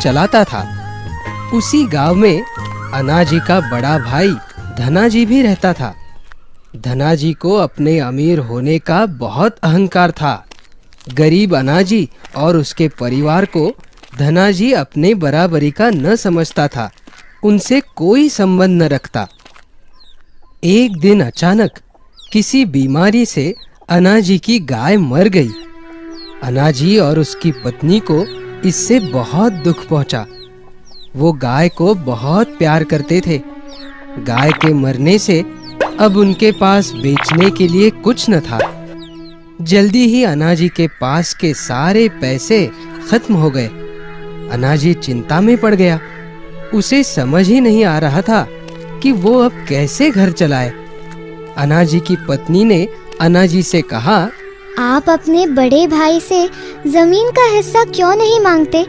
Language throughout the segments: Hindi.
चलाता था। उसी गांव में अनाजी का बड़ा भाई धनाजी भी रहता था। धनाजी को अपने अमीर होने का बहुत अहंकार था। गरीब अनाजी और उसके परिवार को धनाजी अपने बराबरी का न समझता था, उनसे कोई संबंध न रखता। एक दिन अचानक किसी बीमारी से अनाजी की गाय मर गई। अनाजी और उसकी पत्नी को इससे बहुत दुख पहुंचा। वो गाय को बहुत प्यार करते थे। गाय के मरने से अब उनके पास बेचने के लिए कुछ न था। जल्दी ही अनाजी के पास के सारे पैसे खत्म हो गए। अनाजी चिंता में पड़ गया। उसे समझ ही नहीं आ रहा था कि वो अब कैसे घर चलाए। अनाजी की पत्नी ने अनाजी से कहा, आप अपने बड़े भाई से जमीन का हिस्सा क्यों नहीं मांगते?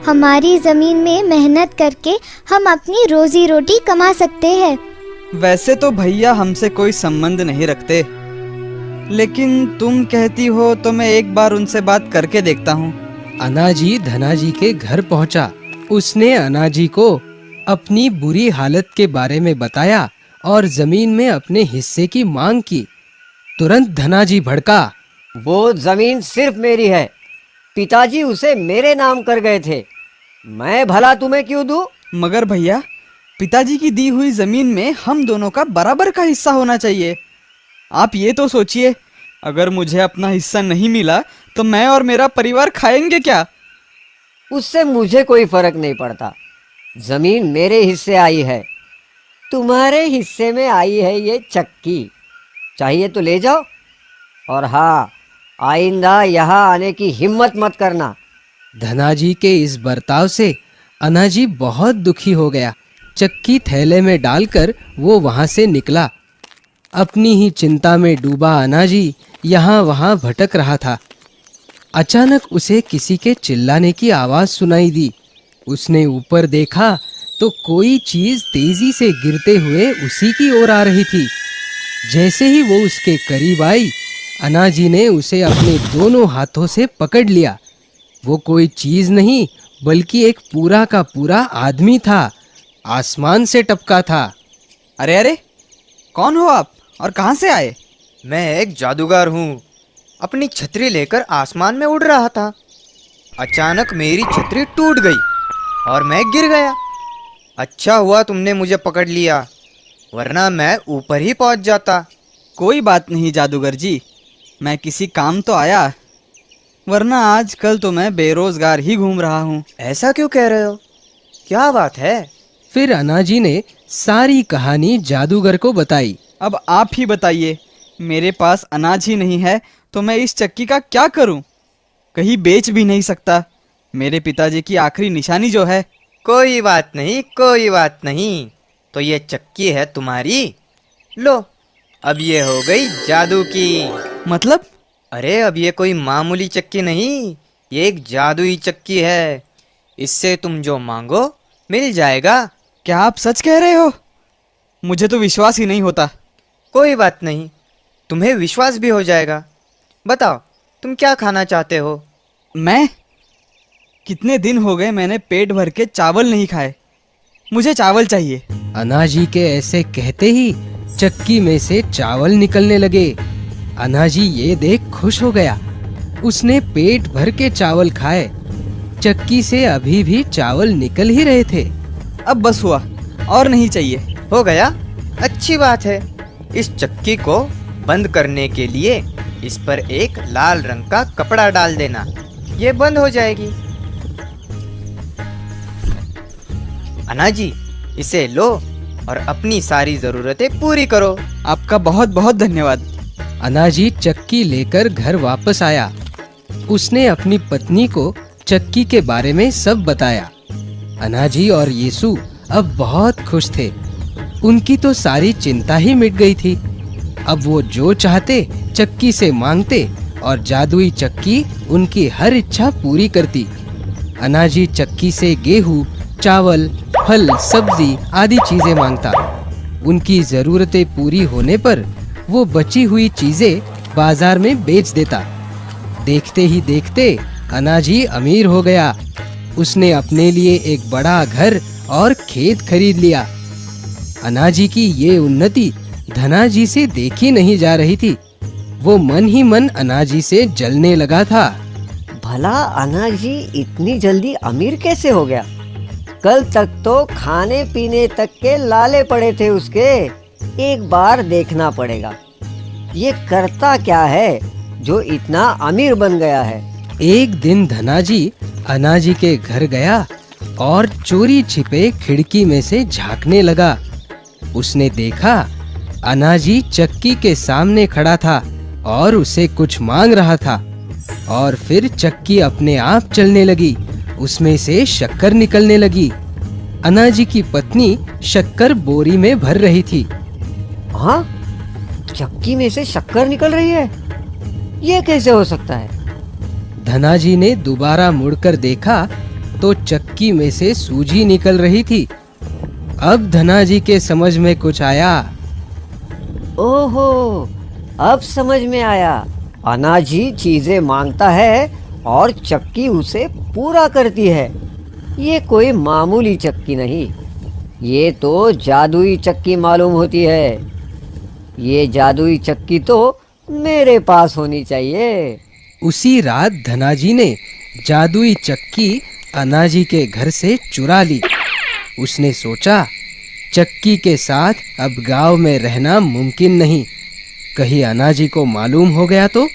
हमारी जमीन में मेहनत करके हम अपनी रोजी रोटी कमा सकते हैं। वैसे तो भैया हमसे कोई संबंध नहीं रखते, लेकिन तुम कहती हो तो मैं एक बार उनसे बात करके देखता हूँ। अनाजी धनाजी के घर पहुंचा। उसने अनाजी को अपनी बुरी हालत के बारे में बताया और जमीन में अपने हिस्से की मांग की। तुरंत धनाजी भड़का, वो जमीन सिर्फ मेरी है, पिताजी उसे मेरे नाम कर गए थे, मैं भला तुम्हें क्यों दूं? मगर भैया, पिताजी की दी हुई जमीन में हम दोनों का बराबर का हिस्सा होना चाहिए। आप ये तो सोचिए, अगर मुझे अपना हिस्सा नहीं मिला तो मैं और मेरा परिवार खाएंगे क्या? उससे मुझे कोई फर्क नहीं पड़ता। जमीन मेरे हिस्से आई है, तुम्हारे हिस्से में आई है ये चक्की। चाहिए तो ले जाओ, और हाँ, आइंदा यहाँ आने की हिम्मत मत करना। धनाजी के इस बर्ताव से अनाजी बहुत दुखी हो गया। चक्की थैले में डालकर वो वहां से निकला। अपनी ही चिंता में डूबा अनाजी यहाँ वहां भटक रहा था। अचानक उसे किसी के चिल्लाने की आवाज सुनाई दी। उसने ऊपर देखा तो कोई चीज तेजी से गिरते हुए उसी की ओर आ रही थी। जैसे ही वो उसके करीब आई, अनाजी ने उसे अपने दोनों हाथों से पकड़ लिया। वो कोई चीज नहीं बल्कि एक पूरा का पूरा आदमी था, आसमान से टपका था। अरे अरे, कौन हो आप और कहाँ से आए? मैं एक जादूगर हूँ। अपनी छतरी लेकर आसमान में उड़ रहा था। अचानक मेरी छतरी टूट गई और मैं गिर गया। अच्छा हुआ तुमने मुझे पकड़ लिया, वरना मैं ऊपर ही पहुंच जाता। कोई बात नहीं जादूगर जी, मैं किसी काम तो आया, वरना आजकल तो मैं बेरोजगार ही घूम रहा हूँ। ऐसा क्यों कह रहे हो? क्या बात है? फिर अनाजी ने सारी कहानी जादूगर को बताई। अब आप ही बताइए, मेरे पास अनाज ही नहीं है तो मैं इस चक्की का क्या करूं? कहीं बेच भी नहीं सकता। मेरे पिताजी की आखिरी निशानी जो है। कोई बात नहीं, कोई बात नहीं। तो ये चक्की है तुम्हारी, लो, अब ये हो गई जादू की। मतलब? अरे अब ये कोई मामूली चक्की नहीं, ये एक जादुई चक्की है। इससे तुम जो मांगो मिल जाएगा। क्या आप सच कह रहे हो? मुझे तो विश्वास ही नहीं होता। कोई बात नहीं, तुम्हें विश्वास भी हो जाएगा। बताओ, तुम क्या खाना चाहते हो? मैं? कितने दिन हो गए मैंने पेट भर के चावल नहीं खाए। मुझे चावल चाहिए। अनाजी के ऐसे कहते ही चक्की में से चावल निकलने लगे। अनाजी ये देख खुश हो गया। उसने पेट भर के चावल खाए। चक्की से अभी भी चावल निकल ही रहे थे। अब बस हुआ, और नहीं चाहिए। हो गया? अच्छी बात है। इस चक्की को बंद करने के लिए इस पर एक लाल रंग का कपड़ा डाल देना, ये बंद हो जाएगी। अनाजी, इसे लो और अपनी सारी जरूरतें पूरी करो। आपका बहुत बहुत धन्यवाद। अनाजी चक्की लेकर घर वापस आया। उसने अपनी पत्नी को चक्की के बारे में सब बताया। अनाजी और यीशु अब बहुत खुश थे। उनकी तो सारी चिंता ही मिट गई थी। अब वो जो चाहते चक्की से मांगते और जादुई चक्की उनकी हर इच्छा पूरी करती। अनाजी चक्की से गेहूं, चावल, फल, सब्जी आदि चीजें मांगता। उनकी जरूरतें पूरी होने पर वो बची हुई चीजें बाजार में बेच देता। देखते ही देखते अनाजी अमीर हो गया। उसने अपने लिए एक बड़ा घर और खेत खरीद लिया। अनाजी की ये उन्नति धनाजी से देखी नहीं जा रही थी। वो मन ही मन अनाजी से जलने लगा था। भला अनाजी इतनी जल्दी अमीर कैसे हो गया? कल तक तो खाने पीने तक के लाले पड़े थे उसके। एक बार देखना पड़ेगा ये करता क्या है जो इतना अमीर बन गया है। एक दिन धनाजी अनाजी के घर गया और चोरी छिपे खिड़की में से झांकने लगा। उसने देखा अनाजी चक्की के सामने खड़ा था और उसे कुछ मांग रहा था। और फिर चक्की अपने आप चलने लगी, उसमें से शक्कर निकलने लगी। अनाजी की पत्नी शक्कर बोरी में भर रही थी। हाँ, चक्की में से शक्कर निकल रही है? ये कैसे हो सकता है? धनाजी ने दोबारा मुड़कर देखा तो चक्की में से सूजी निकल रही थी। अब धनाजी के समझ में कुछ आया। ओहो, अब समझ में आया। अनाजी चीजें मांगता है और चक्की उसे पूरा करती है। ये कोई मामूली चक्की नहीं, ये तो जादुई चक्की मालूम होती है। ये जादुई चक्की तो मेरे पास होनी चाहिए। उसी रात धनाजी ने जादुई चक्की अनाजी के घर से चुरा ली। उसने सोचा चक्की के साथ अब गांव में रहना मुमकिन नहीं, कहीं अनाजी को मालूम हो गया तो।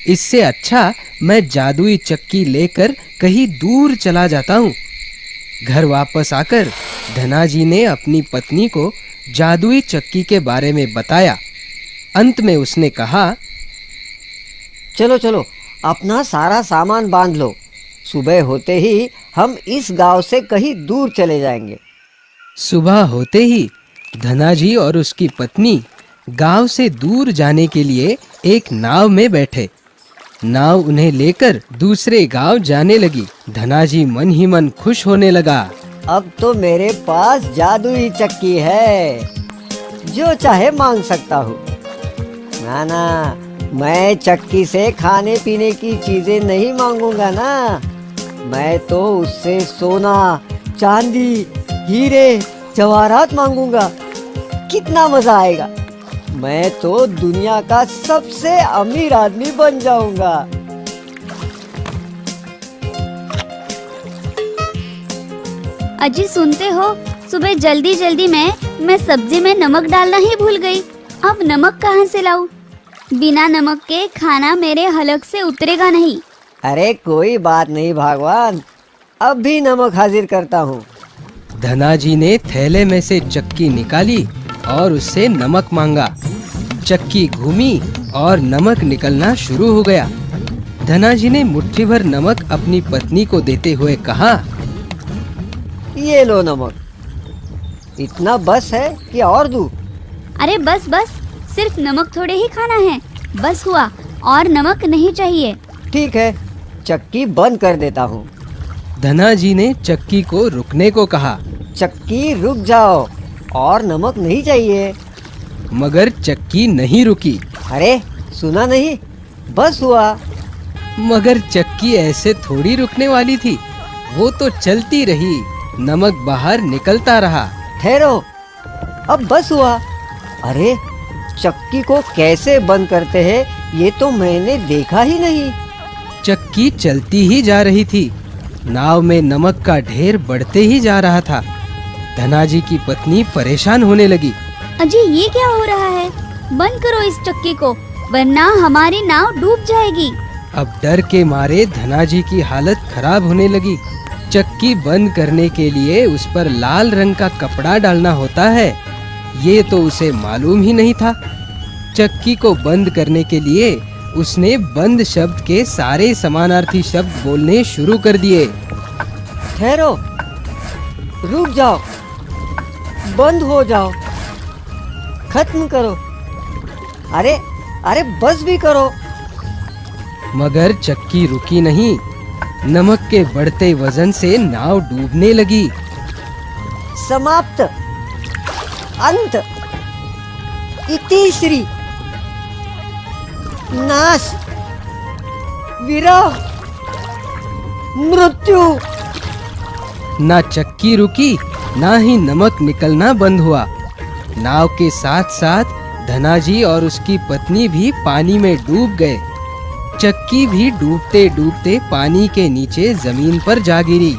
इससे अच्छा मैं जादुई चक्की लेकर कहीं दूर चला जाता हूँ। घर वापस आकर धनाजी ने अपनी पत्नी को जादुई चक्की के बारे में बताया। अंत में उसने कहा, चलो चलो, अपना सारा सामान बांध लो। सुबह होते ही हम इस गांव से कहीं दूर चले जाएंगे। सुबह होते ही धनाजी और उसकी पत्नी गांव से दूर जाने के लिए एक नाव में बैठे। नाव उन्हें लेकर दूसरे गांव जाने लगी। धनाजी मन ही मन खुश होने लगा। अब तो मेरे पास जादुई चक्की है, जो चाहे मांग सकता हूँ। ना, मैं चक्की से खाने पीने की चीजें नहीं मांगूंगा ना। मैं तो उससे सोना, चांदी, हीरे, जवाहरात मांगूंगा। कितना मजा आएगा। मैं तो दुनिया का सबसे अमीर आदमी बन जाऊंगा। अजी सुनते हो, सुबह जल्दी जल्दी मैं सब्जी में नमक डालना ही भूल गई। अब नमक कहाँ से लाऊं? बिना नमक के खाना मेरे हलक से उतरेगा नहीं। अरे कोई बात नहीं भगवान, अब भी नमक हाजिर करता हूँ। धनाजी ने थैले में से चक्की निकाली और उससे नमक मांगा। चक्की घूमी और नमक निकलना शुरू हो गया। धनाजी ने मुट्ठी भर नमक अपनी पत्नी को देते हुए कहा, ये लो नमक। इतना बस है कि और दूं? अरे बस बस, सिर्फ नमक थोड़े ही खाना है। बस हुआ, और नमक नहीं चाहिए। ठीक है, चक्की बंद कर देता हूँ। धनाजी ने चक्की को रुकने को कहा। चक्की रुक जाओ, और नमक नहीं चाहिए। मगर चक्की नहीं रुकी। अरे सुना नहीं, बस हुआ। मगर चक्की ऐसे थोड़ी रुकने वाली थी, वो तो चलती रही। नमक बाहर निकलता रहा। ठहरो, अब बस हुआ। अरे चक्की को कैसे बंद करते हैं ये तो मैंने देखा ही नहीं। चक्की चलती ही जा रही थी। नाव में नमक का ढेर बढ़ते ही जा रहा था। धनाजी की पत्नी परेशान होने लगी। अजी ये क्या हो रहा है? बंद करो इस चक्की को, वरना हमारी नाव डूब जाएगी। अब डर के मारे धनाजी की हालत खराब होने लगी। चक्की बंद करने के लिए उस पर लाल रंग का कपड़ा डालना होता है, ये तो उसे मालूम ही नहीं था। चक्की को बंद करने के लिए उसने बंद शब्द के सारे समानार्थी शब्द बोलने शुरू कर दिए। ठहरो, रुक जाओ, बंद हो जाओ, खत्म करो। अरे अरे बस भी करो। मगर चक्की रुकी नहीं। नमक के बढ़ते वजन से नाव डूबने लगी। समाप्त, अंत, इति श्री, नाश, विरह, मृत्यु। ना चक्की रुकी, ना ही नमक निकलना बंद हुआ। नाव के साथ साथ धनाजी और उसकी पत्नी भी पानी में डूब गए। चक्की भी डूबते डूबते पानी के नीचे जमीन पर जा गिरी।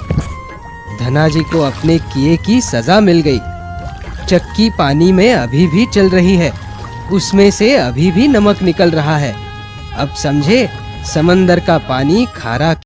धनाजी को अपने किए की सजा मिल गई। चक्की पानी में अभी भी चल रही है, उसमें से अभी भी नमक निकल रहा है। अब समझे, समंदर का पानी खारा